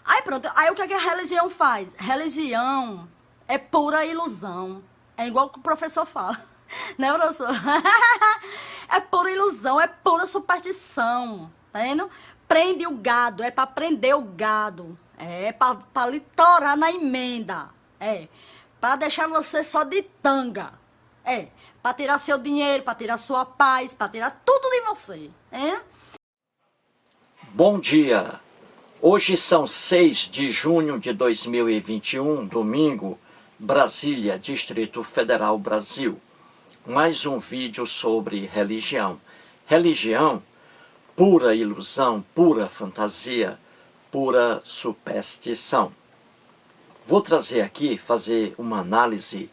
Aí pronto, aí o que é que a religião faz? Religião é pura ilusão. É igual que o professor fala. Né, professor? É pura ilusão, é pura superstição. Tá vendo? Prende o gado, é pra prender o gado. É pra lhe torar na emenda. É. Pra deixar você só de tanga. É. Pra tirar seu dinheiro, pra tirar sua paz, pra tirar tudo de você. É? Bom dia! Hoje são 6 de junho de 2021, domingo, Brasília, Distrito Federal, Brasil. Mais um vídeo sobre religião. Religião, pura ilusão, pura fantasia, pura superstição. Vou trazer aqui, fazer uma análise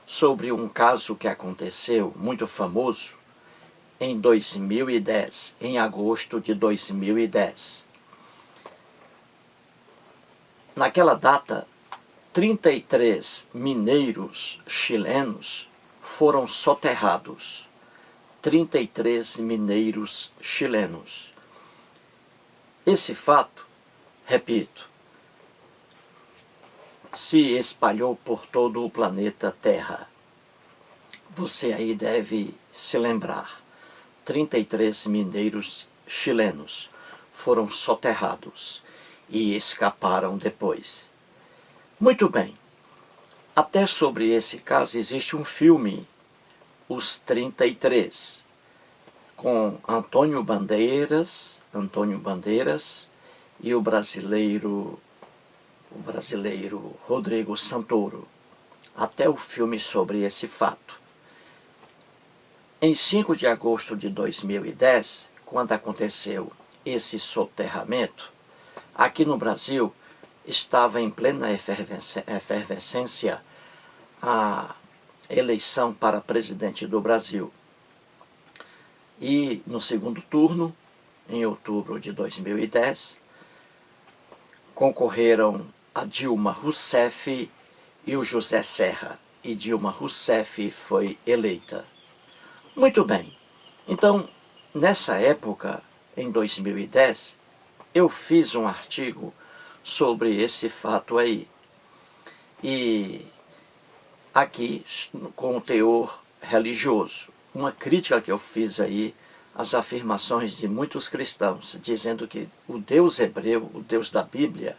sobre um caso que aconteceu, muito famoso, em 2010, em agosto de 2010. Naquela data, 33 mineiros chilenos foram soterrados. 33 mineiros chilenos. Esse fato, repito, se espalhou por todo o planeta Terra. Você aí deve se lembrar. 33 mineiros chilenos foram soterrados e escaparam depois. Muito bem. Até sobre esse caso existe um filme, Os 33, com Antônio Bandeiras e o brasileiro Rodrigo Santoro. Até o filme sobre esse fato. Em 5 de agosto de 2010, quando aconteceu esse soterramento, aqui no Brasil estava em plena efervescência a eleição para presidente do Brasil. E no segundo turno, em outubro de 2010, concorreram a Dilma Rousseff e o José Serra. E Dilma Rousseff foi eleita. Muito bem. Então, nessa época, em 2010, eu fiz um artigo sobre esse fato aí. E aqui, com o teor religioso, uma crítica que eu fiz aí às afirmações de muitos cristãos, dizendo que o Deus hebreu, o Deus da Bíblia,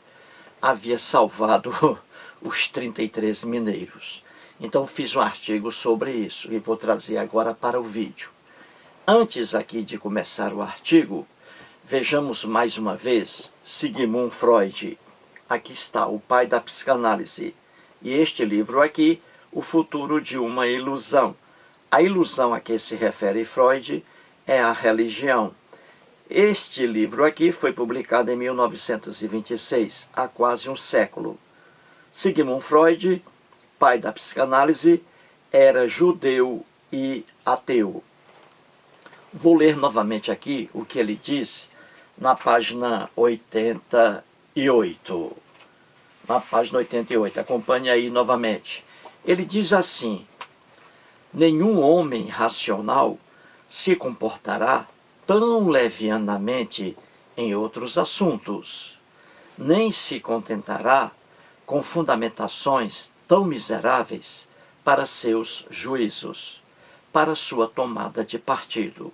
havia salvado os 33 mineiros. Então fiz um artigo sobre isso e vou trazer agora para o vídeo. Antes aqui de começar o artigo, vejamos mais uma vez Sigmund Freud. Aqui está, o pai da psicanálise. E este livro aqui, O Futuro de uma Ilusão. A ilusão a que se refere Freud é a religião. Este livro aqui foi publicado em 1926, há quase um século. Sigmund Freud, pai da psicanálise, era judeu e ateu. Vou ler novamente aqui o que ele diz na página 88. Na página 88, acompanhe aí novamente. Ele diz assim: nenhum homem racional se comportará tão levianamente em outros assuntos, nem se contentará com fundamentações tão miseráveis para seus juízos, para sua tomada de partido.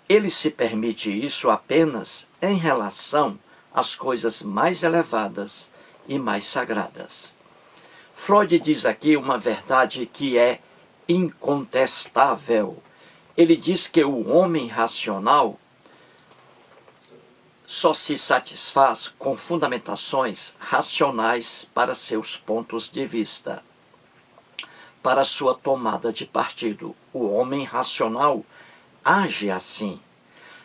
Ele se permite isso apenas em relação às coisas mais elevadas e mais sagradas. Freud diz aqui uma verdade que é incontestável. Ele diz que o homem racional só se satisfaz com fundamentações racionais para seus pontos de vista, para sua tomada de partido. O homem racional age assim.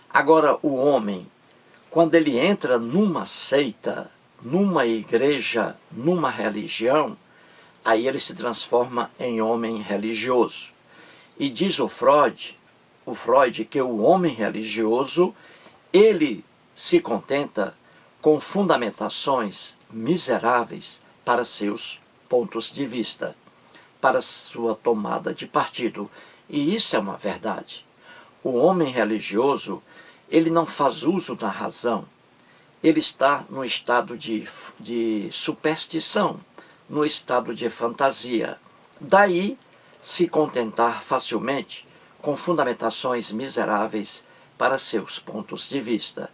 Agora, o homem, quando ele entra numa seita, numa igreja, numa religião, aí ele se transforma em homem religioso. E diz o Freud que o homem religioso, ele se contenta com fundamentações miseráveis para seus pontos de vista, para sua tomada de partido. E isso é uma verdade. O homem religioso, ele não faz uso da razão. ele está no estado de superstição, no estado de fantasia. Daí se contentar facilmente com fundamentações miseráveis para seus pontos de vista.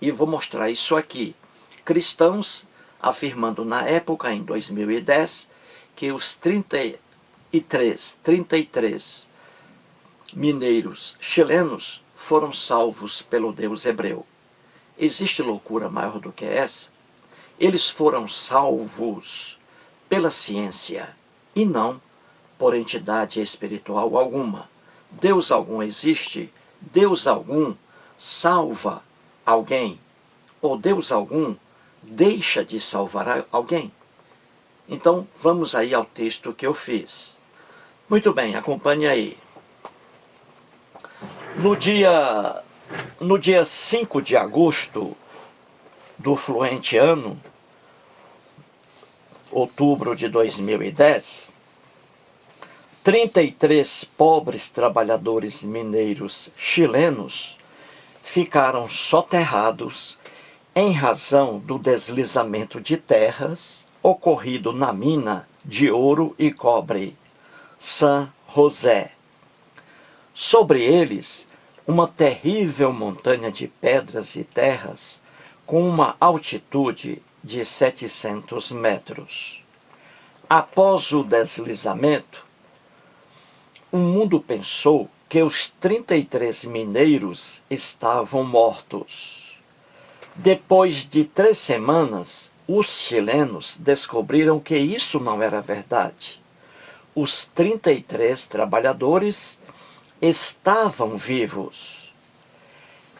E vou mostrar isso aqui. Cristãos afirmando na época, em 2010, que os 33 mineiros chilenos foram salvos pelo Deus hebreu. Existe loucura maior do que essa? Eles foram salvos pela ciência e não por entidade espiritual alguma. Deus algum existe? Deus algum salva alguém? Ou Deus algum deixa de salvar alguém? Então, vamos aí ao texto que eu fiz. Muito bem, acompanhe aí. No dia 5 de agosto do fluente ano, outubro de 2010, 33 pobres trabalhadores mineiros chilenos ficaram soterrados em razão do deslizamento de terras ocorrido na mina de ouro e cobre, San José. Sobre eles, uma terrível montanha de pedras e terras com uma altitude de 700 metros. Após o deslizamento, o mundo pensou que os 33 mineiros estavam mortos. Depois de 3 semanas, os chilenos descobriram que isso não era verdade. Os 33 trabalhadores estavam vivos.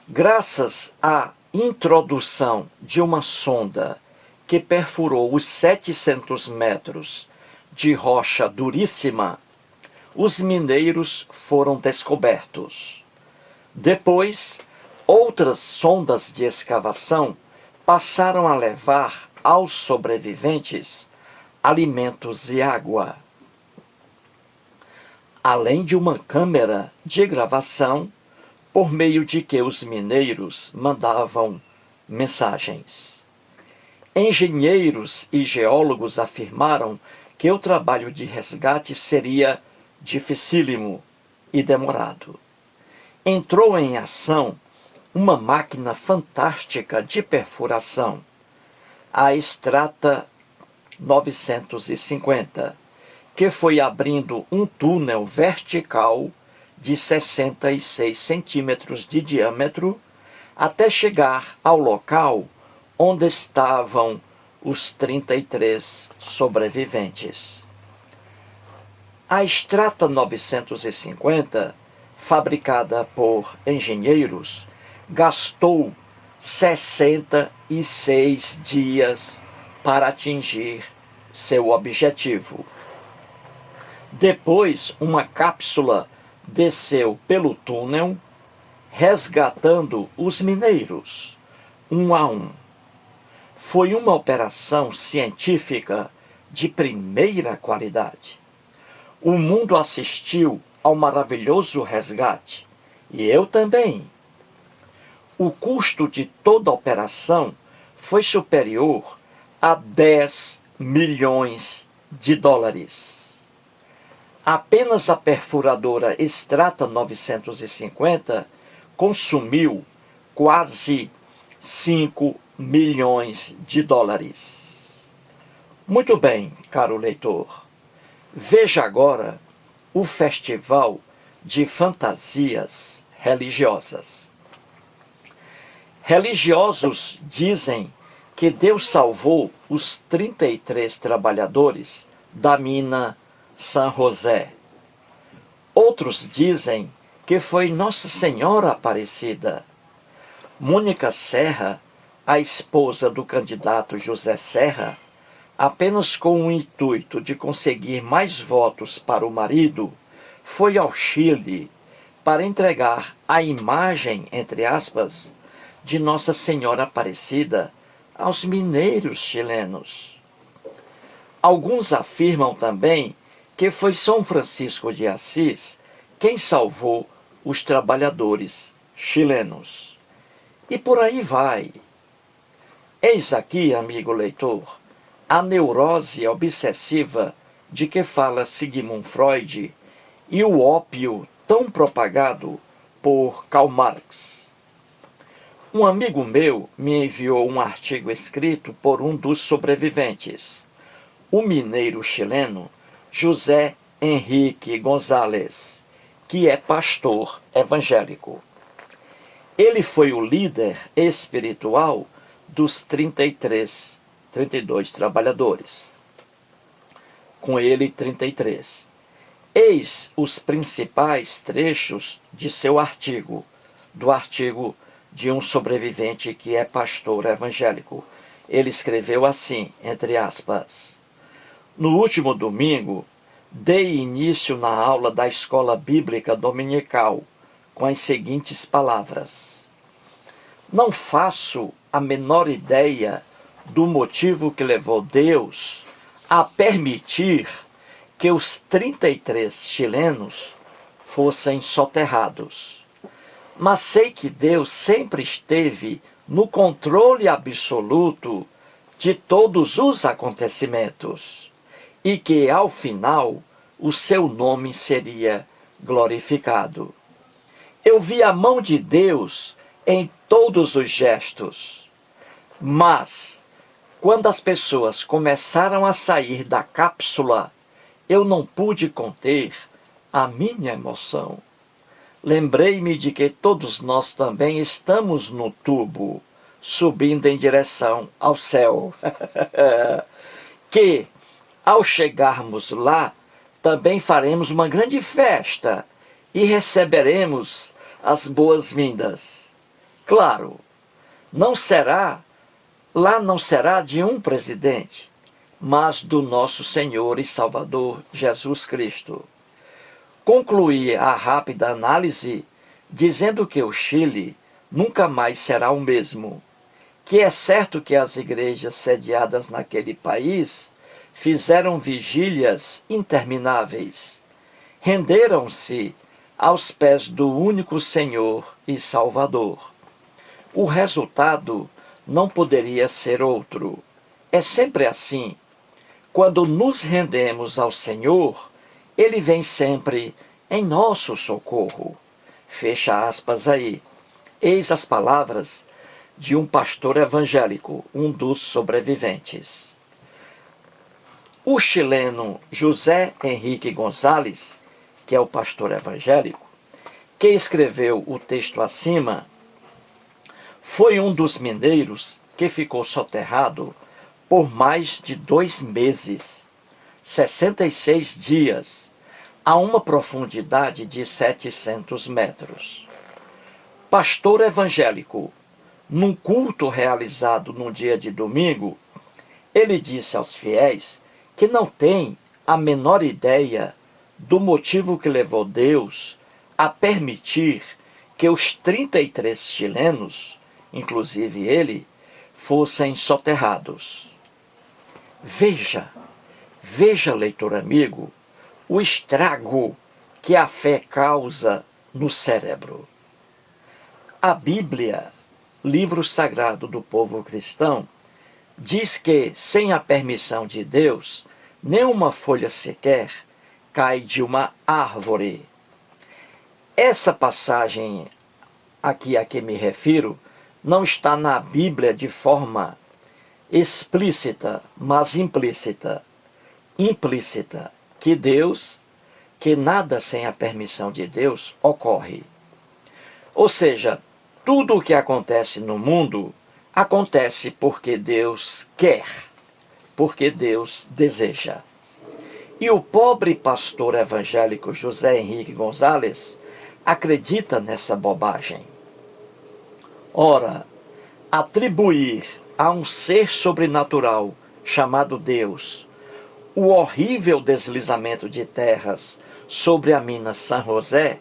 Graças à introdução de uma sonda que perfurou os 700 metros de rocha duríssima, os mineiros foram descobertos. Depois, outras sondas de escavação passaram a levar aos sobreviventes alimentos e água, além de uma câmera de gravação por meio de que os mineiros mandavam mensagens. Engenheiros e geólogos afirmaram que o trabalho de resgate seria dificílimo e demorado. Entrou em ação uma máquina fantástica de perfuração, a Extrata 950, que foi abrindo um túnel vertical de 66 centímetros de diâmetro até chegar ao local onde estavam os 33 sobreviventes. A Extrata 950, fabricada por engenheiros, gastou 66 dias para atingir seu objetivo. Depois, uma cápsula desceu pelo túnel, resgatando os mineiros, um a um. Foi uma operação científica de primeira qualidade. O mundo assistiu ao maravilhoso resgate, e eu também. O custo de toda a operação foi superior a 10 milhões de dólares. Apenas a perfuradora Extrata 950 consumiu quase 5 milhões de dólares. Muito bem, caro leitor. Veja agora o Festival de Fantasias Religiosas. Religiosos dizem que Deus salvou os 33 trabalhadores da mina San José. Outros dizem que foi Nossa Senhora Aparecida. Mônica Serra, a esposa do candidato José Serra, apenas com o intuito de conseguir mais votos para o marido, foi ao Chile para entregar a imagem, entre aspas, de Nossa Senhora Aparecida aos mineiros chilenos. Alguns afirmam também que foi São Francisco de Assis quem salvou os trabalhadores chilenos. E por aí vai. Eis aqui, amigo leitor, a neurose obsessiva de que fala Sigmund Freud e o ópio tão propagado por Karl Marx. Um amigo meu me enviou um artigo escrito por um dos sobreviventes, o mineiro chileno José Henrique González, que é pastor evangélico. Ele foi o líder espiritual dos 32 trabalhadores. Com ele, 33. Eis os principais trechos de seu artigo, do artigo de um sobrevivente que é pastor evangélico. Ele escreveu assim, entre aspas: no último domingo, dei início na aula da escola bíblica dominical com as seguintes palavras: não faço a menor ideia do motivo que levou Deus a permitir que os 33 chilenos fossem soterrados. Mas sei que Deus sempre esteve no controle absoluto de todos os acontecimentos e que, ao final, o seu nome seria glorificado. Eu vi a mão de Deus em todos os gestos, mas quando as pessoas começaram a sair da cápsula, eu não pude conter a minha emoção. Lembrei-me de que todos nós também estamos no tubo, subindo em direção ao céu. Que, ao chegarmos lá, também faremos uma grande festa e receberemos as boas-vindas. Claro, lá não será de um presidente, mas do nosso Senhor e Salvador Jesus Cristo. Concluí a rápida análise dizendo que o Chile nunca mais será o mesmo, que é certo que as igrejas sediadas naquele país fizeram vigílias intermináveis, renderam-se aos pés do único Senhor e Salvador. O resultado não poderia ser outro. É sempre assim. Quando nos rendemos ao Senhor, Ele vem sempre em nosso socorro. Fecha aspas aí. Eis as palavras de um pastor evangélico, um dos sobreviventes. O chileno José Henrique González, que é o pastor evangélico, que escreveu o texto acima, foi um dos mineiros que ficou soterrado por mais de 2 meses, 66 dias, a uma profundidade de 700 metros. Pastor evangélico, num culto realizado num dia de domingo, ele disse aos fiéis que não tem a menor ideia do motivo que levou Deus a permitir que os 33 chilenos, inclusive ele, fossem soterrados. Veja, leitor amigo, o estrago que a fé causa no cérebro. A Bíblia, livro sagrado do povo cristão, diz que, sem a permissão de Deus, nenhuma folha sequer cai de uma árvore. Essa passagem aqui a que me refiro não está na Bíblia de forma explícita, mas implícita. Implícita, que nada sem a permissão de Deus ocorre. Ou seja, tudo o que acontece no mundo acontece porque Deus quer, porque Deus deseja. E o pobre pastor evangélico José Henrique González acredita nessa bobagem. Ora, atribuir a um ser sobrenatural chamado Deus o horrível deslizamento de terras sobre a mina San José,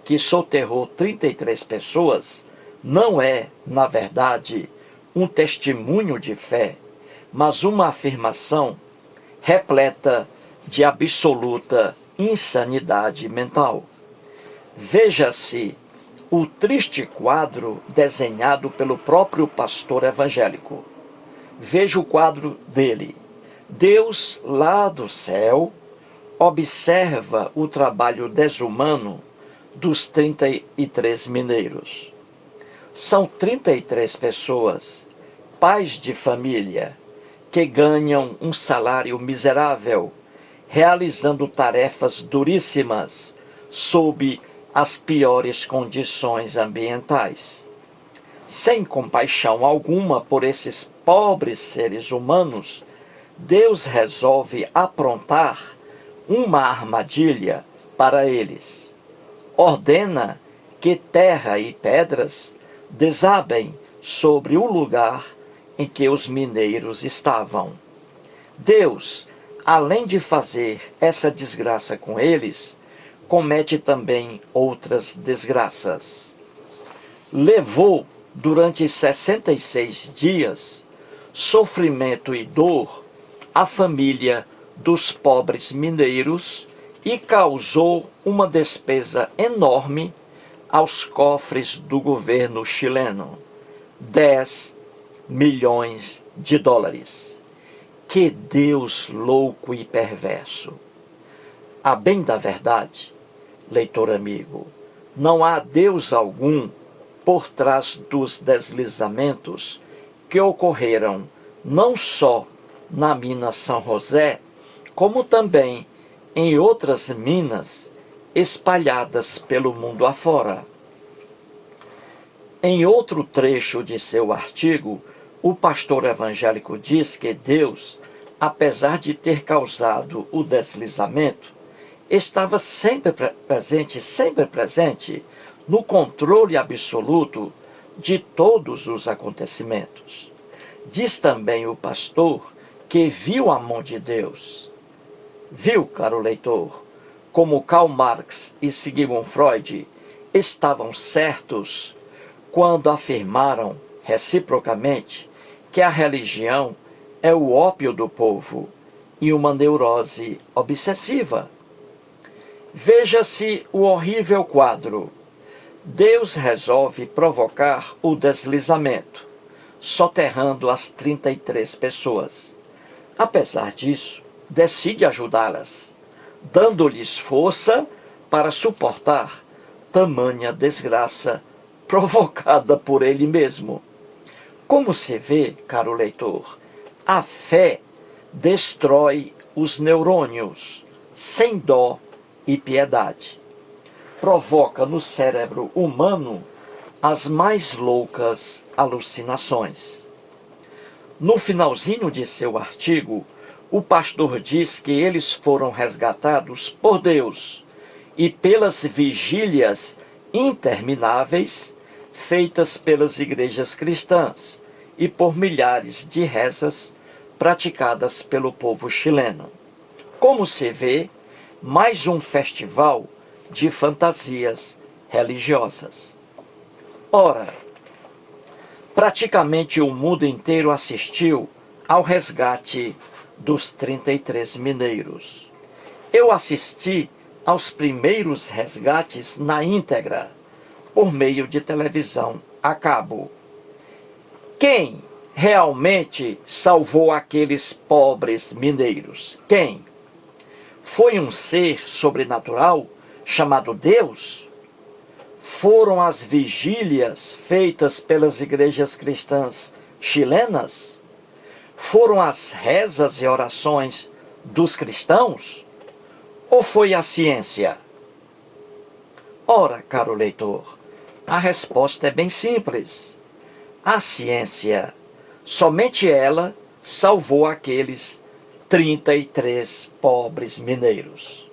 que soterrou 33 pessoas, não é, na verdade, um testemunho de fé, mas uma afirmação repleta de absoluta insanidade mental. Veja-se o triste quadro desenhado pelo próprio pastor evangélico. Veja o quadro dele. Deus, lá do céu, observa o trabalho desumano dos 33 mineiros. São 33 pessoas, pais de família, que ganham um salário miserável, realizando tarefas duríssimas, sob as piores condições ambientais. Sem compaixão alguma por esses pobres seres humanos, Deus resolve aprontar uma armadilha para eles. Ordena que terra e pedras desabem sobre o lugar em que os mineiros estavam. Deus, além de fazer essa desgraça com eles, comete também outras desgraças. Levou durante 66 dias sofrimento e dor à família dos pobres mineiros e causou uma despesa enorme aos cofres do governo chileno, 10 milhões de dólares. Que Deus louco e perverso! A bem da verdade, leitor amigo, não há Deus algum por trás dos deslizamentos que ocorreram não só na mina São José, como também em outras minas espalhadas pelo mundo afora. Em outro trecho de seu artigo, o pastor evangélico diz que Deus, apesar de ter causado o deslizamento, estava sempre presente no controle absoluto de todos os acontecimentos. Diz também o pastor que viu a mão de Deus. Viu, caro leitor, como Karl Marx e Sigmund Freud estavam certos quando afirmaram reciprocamente que a religião é o ópio do povo e uma neurose obsessiva. Veja-se o horrível quadro. Deus resolve provocar o deslizamento, soterrando as 33 pessoas. Apesar disso, decide ajudá-las, dando-lhes força para suportar tamanha desgraça provocada por ele mesmo. Como se vê, caro leitor, a fé destrói os neurônios sem dó e piedade. Provoca no cérebro humano as mais loucas alucinações. No finalzinho de seu artigo, o pastor diz que eles foram resgatados por Deus e pelas vigílias intermináveis feitas pelas igrejas cristãs e por milhares de rezas praticadas pelo povo chileno. Como se vê, mais um festival de fantasias religiosas. Ora, praticamente o mundo inteiro assistiu ao resgate dos 33 mineiros. Eu assisti aos primeiros resgates na íntegra, por meio de televisão a cabo. Quem realmente salvou aqueles pobres mineiros? Quem? Foi um ser sobrenatural chamado Deus? Foram as vigílias feitas pelas igrejas cristãs chilenas? Foram as rezas e orações dos cristãos? Ou foi a ciência? Ora, caro leitor, a resposta é bem simples. A ciência, somente ela, salvou aqueles 33 pobres mineiros.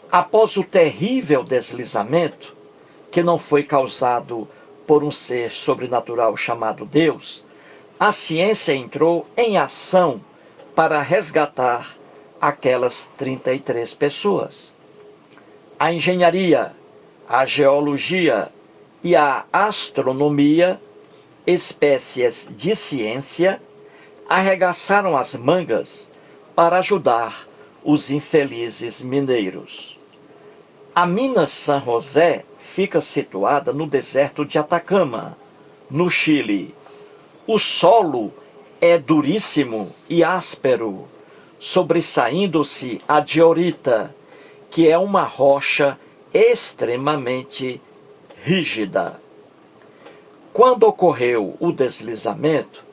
Após o terrível deslizamento, que não foi causado por um ser sobrenatural chamado Deus, a ciência entrou em ação para resgatar aquelas 33 pessoas. A engenharia, a geologia e a astronomia, espécies de ciência, arregaçaram as mangas para ajudar os infelizes mineiros. A mina San José fica situada no deserto de Atacama, no Chile. O solo é duríssimo e áspero, sobressaindo-se a diorita, que é uma rocha extremamente rígida. Quando ocorreu o deslizamento,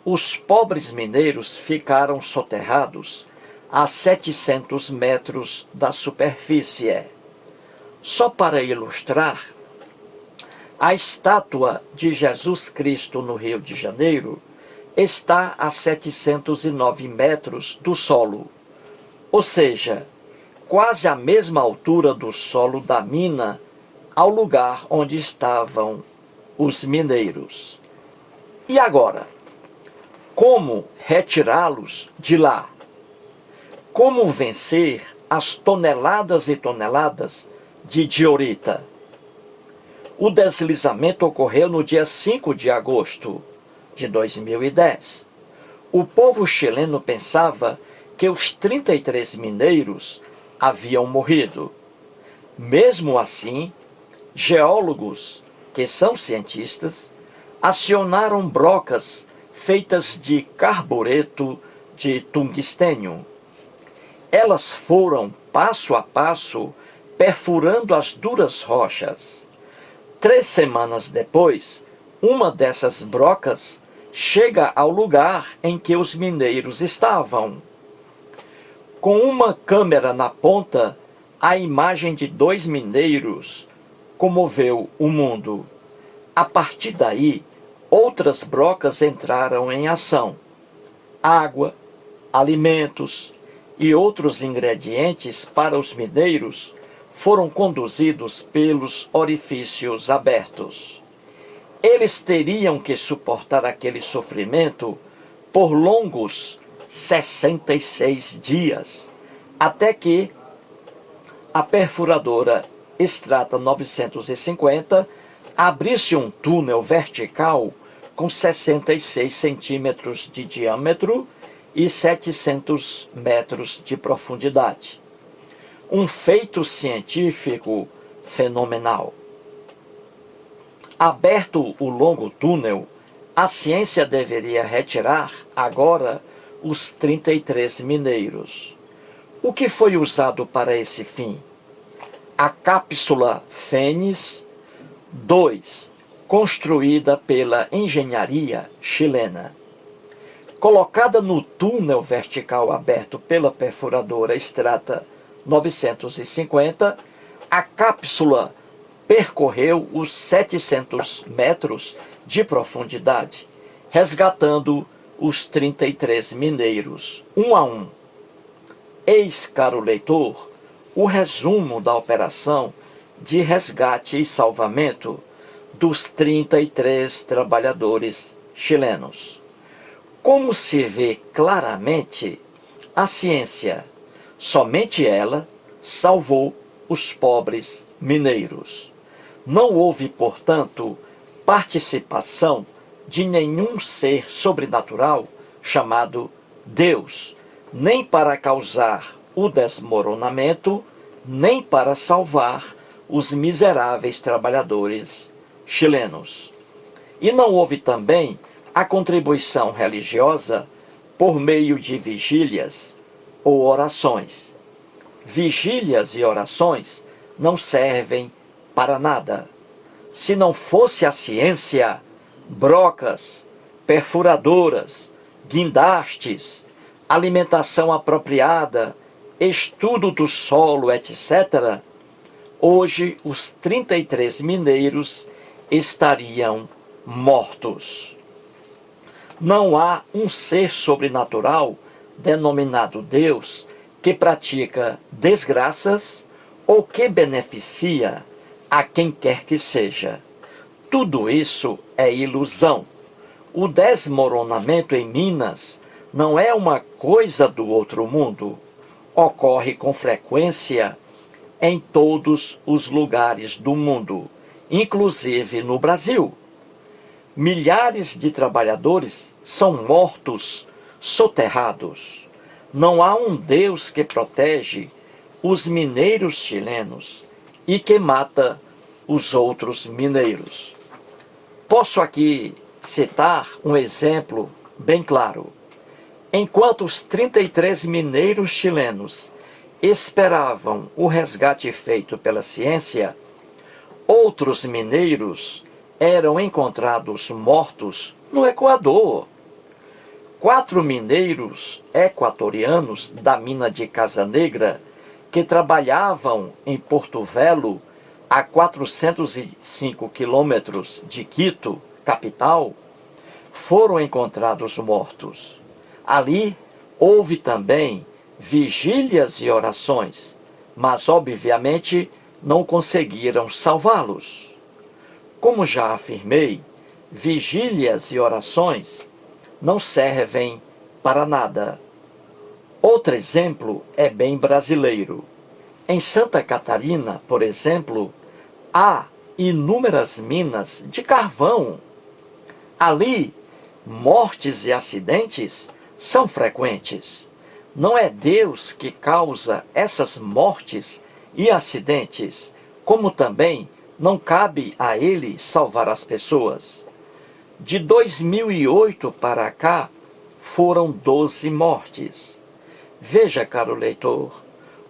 os pobres mineiros ficaram soterrados a 700 metros da superfície. Só para ilustrar, a estátua de Jesus Cristo no Rio de Janeiro está a 709 metros do solo, ou seja, quase a mesma altura do solo da mina ao lugar onde estavam os mineiros. E agora, como retirá-los de lá? Como vencer as toneladas e toneladas de diorita? O deslizamento ocorreu no dia 5 de agosto de 2010. O povo chileno pensava que os 33 mineiros haviam morrido. Mesmo assim, geólogos, que são cientistas, acionaram brocas feitas de carbureto de tungstênio. Elas foram, passo a passo, perfurando as duras rochas. 3 semanas depois, uma dessas brocas chega ao lugar em que os mineiros estavam. Com uma câmera na ponta, a imagem de 2 mineiros comoveu o mundo. A partir daí, outras brocas entraram em ação. Água, alimentos e outros ingredientes para os mineiros foram conduzidos pelos orifícios abertos. Eles teriam que suportar aquele sofrimento por longos 66 dias, até que a perfuradora Strata 950 abrisse um túnel vertical com 66 centímetros de diâmetro e 700 metros de profundidade. Um feito científico fenomenal. Aberto o longo túnel, a ciência deveria retirar agora os 33 mineiros. O que foi usado para esse fim? A cápsula Fênix 2, construída pela engenharia chilena. Colocada no túnel vertical aberto pela perfuradora Strata 950, a cápsula percorreu os 700 metros de profundidade, resgatando os 33 mineiros, um a um. Eis, caro leitor, o resumo da operação de resgate e salvamento dos 33 trabalhadores chilenos. Como se vê claramente, a ciência, somente ela, salvou os pobres mineiros. Não houve, portanto, participação de nenhum ser sobrenatural chamado Deus, nem para causar o desmoronamento, nem para salvar os miseráveis trabalhadores chilenos. E não houve também a contribuição religiosa por meio de vigílias ou orações. Vigílias e orações não servem para nada. Se não fosse a ciência, brocas, perfuradoras, guindastes, alimentação apropriada, estudo do solo, etc., hoje os 33 mineiros estariam mortos. Não há um ser sobrenatural, denominado Deus, que pratica desgraças ou que beneficia a quem quer que seja. Tudo isso é ilusão. O desmoronamento em Minas não é uma coisa do outro mundo. Ocorre com frequência em todos os lugares do mundo, inclusive no Brasil. Milhares de trabalhadores são mortos, soterrados. Não há um Deus que protege os mineiros chilenos e que mata os outros mineiros. Posso aqui citar um exemplo bem claro. Enquanto os 33 mineiros chilenos esperavam o resgate feito pela ciência, outros mineiros eram encontrados mortos no Equador. 4 mineiros equatorianos da mina de Casa Negra, que trabalhavam em Porto Velho, a 405 quilômetros de Quito, capital, foram encontrados mortos. Ali houve também vigílias e orações, mas obviamente não conseguiram salvá-los. Como já afirmei, vigílias e orações não servem para nada. Outro exemplo é bem brasileiro. Em Santa Catarina, por exemplo, há inúmeras minas de carvão. Ali, mortes e acidentes são frequentes. Não é Deus que causa essas mortes e acidentes, como também não cabe a Ele salvar as pessoas. De 2008 para cá, foram 12 mortes. Veja, caro leitor,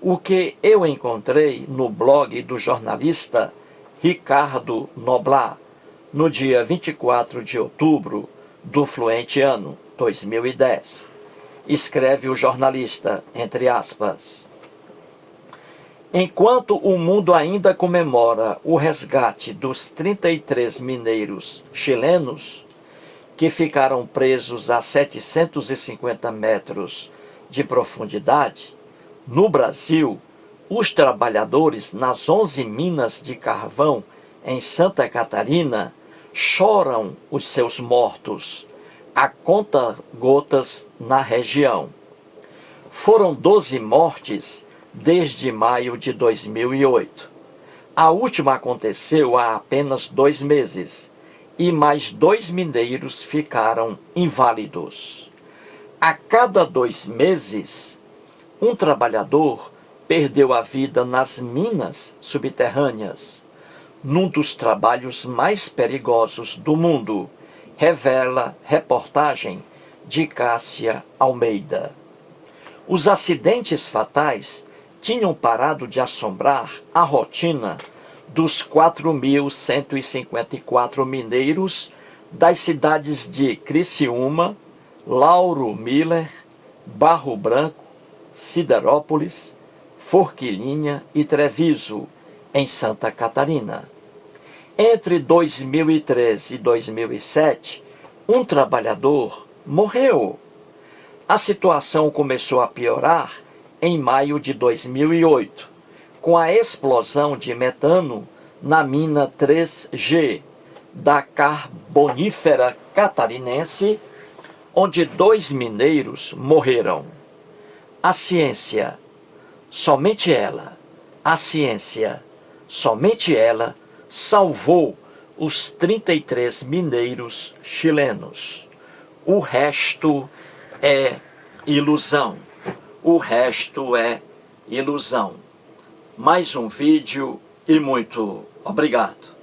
o que eu encontrei no blog do jornalista Ricardo Noblat, no dia 24 de outubro do fluente ano 2010. Escreve o jornalista, entre aspas. Enquanto o mundo ainda comemora o resgate dos 33 mineiros chilenos, que ficaram presos a 750 metros de profundidade, no Brasil, os trabalhadores nas 11 minas de carvão em Santa Catarina choram os seus mortos, a conta-gotas na região. Foram 12 mortes desde maio de 2008. A última aconteceu há apenas 2 meses e mais 2 mineiros ficaram inválidos. A cada 2 meses, um trabalhador perdeu a vida nas minas subterrâneas, num dos trabalhos mais perigosos do mundo, revela reportagem de Cássia Almeida. Os acidentes fatais tinham parado de assombrar a rotina dos 4.154 mineiros das cidades de Criciúma, Lauro Miller, Barro Branco, Siderópolis, Forquilinha e Treviso, em Santa Catarina. Entre 2013 e 2007, um trabalhador morreu. A situação começou a piorar em maio de 2008, com a explosão de metano na mina 3G da Carbonífera Catarinense, onde 2 mineiros morreram. A ciência, somente ela, a ciência, somente ela, salvou os 33 mineiros chilenos. O resto é ilusão. O resto é ilusão. Mais um vídeo e muito obrigado.